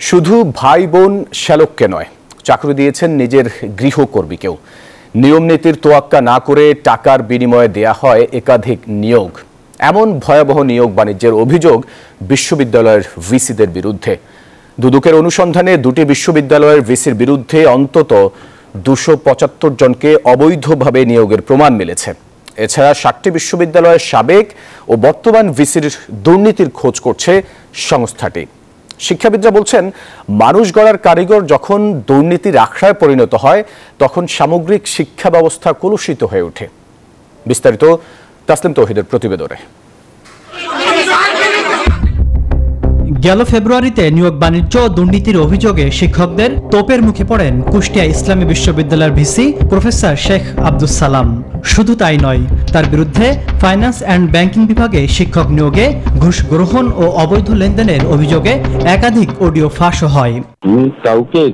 শুধু ভাই বোন শ্যালককে নয়, চাকরি দিয়েছেন নিজের গৃহকর্মীকেও। নিয়ম নীতির তোয়াক্কা না করে টাকার বিনিময়ে দেয়া হয় একাধিক নিয়োগ। এমন ভয়াবহ নিয়োগ বাণিজ্যের অভিযোগ বিশ্ববিদ্যালয়ের ভিসিদের বিরুদ্ধে। দুদকের অনুসন্ধানে দুটি বিশ্ববিদ্যালয়ের ভিসির বিরুদ্ধে অন্তত 275 জনকে অবৈধভাবে নিয়োগের প্রমাণ মিলেছে। এছাড়া 7টি বিশ্ববিদ্যালয়ের সাবেক ও বর্তমান ভিসির দুর্নীতির খোঁজ করছে সংস্থাটি। শিক্ষাবিদরা বলছেন, মানুষ গড়ার কারিগর যখন দুর্নীতির আখড়ায় পরিণত হয় তখন সামগ্রিক শিক্ষা ব্যবস্থা কলুষিত হয়ে ওঠে। বিস্তারিত তাসলিম তৌহিদের প্রতিবেদনে। গেল ফেব্রুয়ারিতে নিয়োগ বাণিজ্য দুর্নীতির অভিযোগে শিক্ষকদের তোপের মুখে পড়েন কুষ্টিয়া ইসলামী বিশ্ববিদ্যালয়ের ভিসি প্রফেসর শেখ আব্দুস সালাম। শুধু তাই নয়, তার বিরুদ্ধে ফাইন্যান্স অ্যান্ড ব্যাংকিং বিভাগে শিক্ষক নিয়োগে ঘুষ গ্রহণ ও অবৈধ লেনদেনের অভিযোগে একাধিক অডিও ফাঁসও হয়।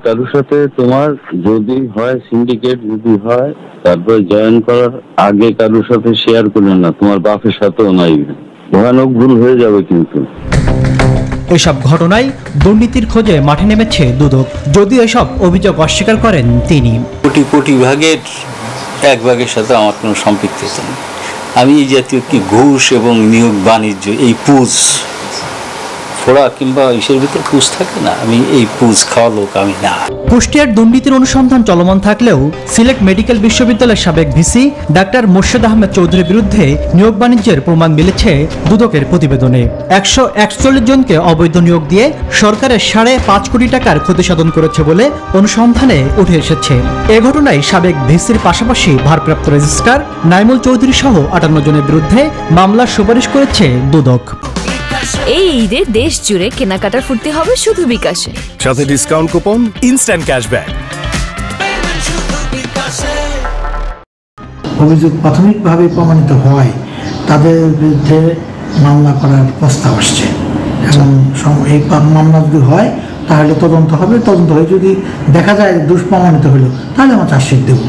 কারোর সাথে তোমার যদি হয় সিন্ডিকেট, যদি হয় তারপর জয়েন করার আগে কারোর সাথে শেয়ার করলে না, তোমার বাপের সাথেও নাই, ভয়ানক ভুল হয়ে যাবে। কিন্তু এসব ঘটনায় দুর্নীতির খোঁজে মাঠে নেমেছে দুদক। যদিও এসব অভিযোগ অস্বীকার করেন তিনি। কোটি ভাগের এক ভাগের সাথে আমার কোনো সম্পৃক্ততা নেই। আমি এই জাতীয় কি ঘুষ এবং নিয়োগ বাণিজ্য, এই পুজ ফোড়া কিংবা ইসের ভিতরে পুজ থাকে না, আমি এই পুজ খাওয়া লোক আমি না। কুষ্টিয়ার দুর্নীতির অনুসন্ধান চলমান থাকলেও সিলেট মেডিকেল বিশ্ববিদ্যালয়ের সাবেক ভিসি ডাক্তার মোর্শেদ আহমেদ চৌধুরীর বিরুদ্ধে নিয়োগ বাণিজ্যের প্রমাণ মিলেছে দুদকের প্রতিবেদনে। 141 জনকে অবৈধ নিয়োগ দিয়ে সরকারের 5.5 কোটি টাকার ক্ষতি সাধন করেছে বলে অনুসন্ধানে উঠে এসেছে। এ ঘটনায় সাবেক ভিসির পাশাপাশি ভারপ্রাপ্ত রেজিস্ট্রার নাইমুল চৌধুরী সহ 58 জনের বিরুদ্ধে মামলার সুপারিশ করেছে দুদক। এই ঈদে দেশ জুড়ে কেনাকাটার ফুর্তি হবে শুধু বিকাশে, সাথে ডিসকাউন্ট কুপন, ইনস্ট্যান্ট ক্যাশব্যাক। অভিযোগ প্রাথমিকভাবে প্রমাণিত হয় তাদের বিরুদ্ধে মামলা করার প্রস্তাব আসছে এবং এই মামলা যদি হয় তাহলে তদন্ত হবে। তদন্ত হয়ে যদি দেখা যায় দোষ প্রমাণিত হলো তাহলে আমরা চার্জশিট দেব।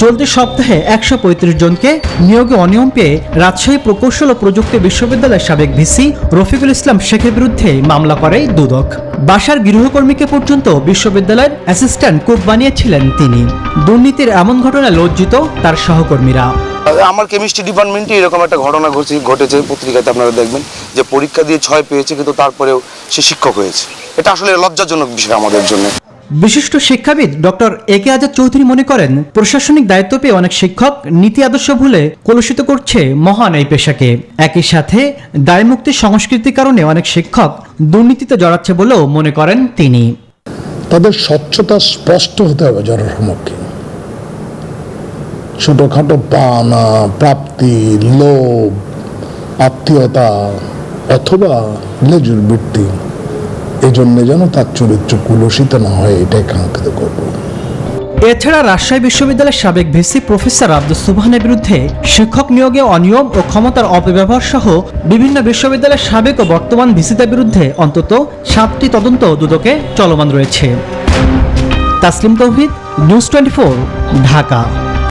চলতি সপ্তাহে 135 জনকে নিয়োগে অনিয়ম পেয়ে রাজশাহী প্রকৌশল ও প্রযুক্তি বিশ্ববিদ্যালয়ের সাবেক ভিসি রফিকুল ইসলাম শেখের বিরুদ্ধে মামলা করে দুদক। বাসার গৃহকর্মীকে পর্যন্ত বিশ্ববিদ্যালয়ের অ্যাসিস্ট্যান্ট কুক বানিয়েছিলেন তিনি। দুর্নীতির এমন ঘটনায় লজ্জিত তার সহকর্মীরা। আমার কেমিস্ট্রি ডিপার্টমেন্টে এরকম একটা ঘটনা ঘটেছে, পত্রিকাতে আপনারা দেখবেন যে পরীক্ষা দিয়ে 6 পেয়েছে কিন্তু তারপরেও সে শিক্ষক হয়েছে। এটা আসলে লজ্জাজনক বিষয় আমাদের জন্য। বিশিষ্ট শিক্ষাবিদ ডক্টর একে আজাদ চৌধুরী মনে করেন, প্রশাসনিক দায়িত্ব পেয়ে অনেক শিক্ষক নীতি আদর্শ ভুলে কলুষিত করছে মহান এই পেশাকে। একই সাথে দায়মুক্তি সংস্কৃতির কারণে অনেক শিক্ষক দুর্নীতিতে জড়াচ্ছে বলেও মনে করেন তিনি। তাদের স্বচ্ছতা স্পষ্ট হতে হবে জনের সম্মুখীন। ছোটখাটো পাওনা, প্রাপ্তি, লোভ, আত্মীয়তা অথবা লেজুর বৃত্তি, এজন্য যেন তার চরিত্র কুলসিত না হয়, এটাই কাঙ্ক্ষিত করব। এছাড়া রাজশাহী বিশ্ববিদ্যালয়ের সাবেক ভিসি প্রফেসর আব্দুস সুবহানের বিরুদ্ধে শিক্ষক নিয়োগে অনিয়ম ও ক্ষমতার অপব্যবহার সহ বিভিন্ন বিশ্ববিদ্যালয়ের সাবেক ও বর্তমান ভিসিদের বিরুদ্ধে অন্তত 7টি তদন্ত দুদকে চলমান রয়েছে। তাসলিম তৌহিদ, নিউজ 24, ঢাকা।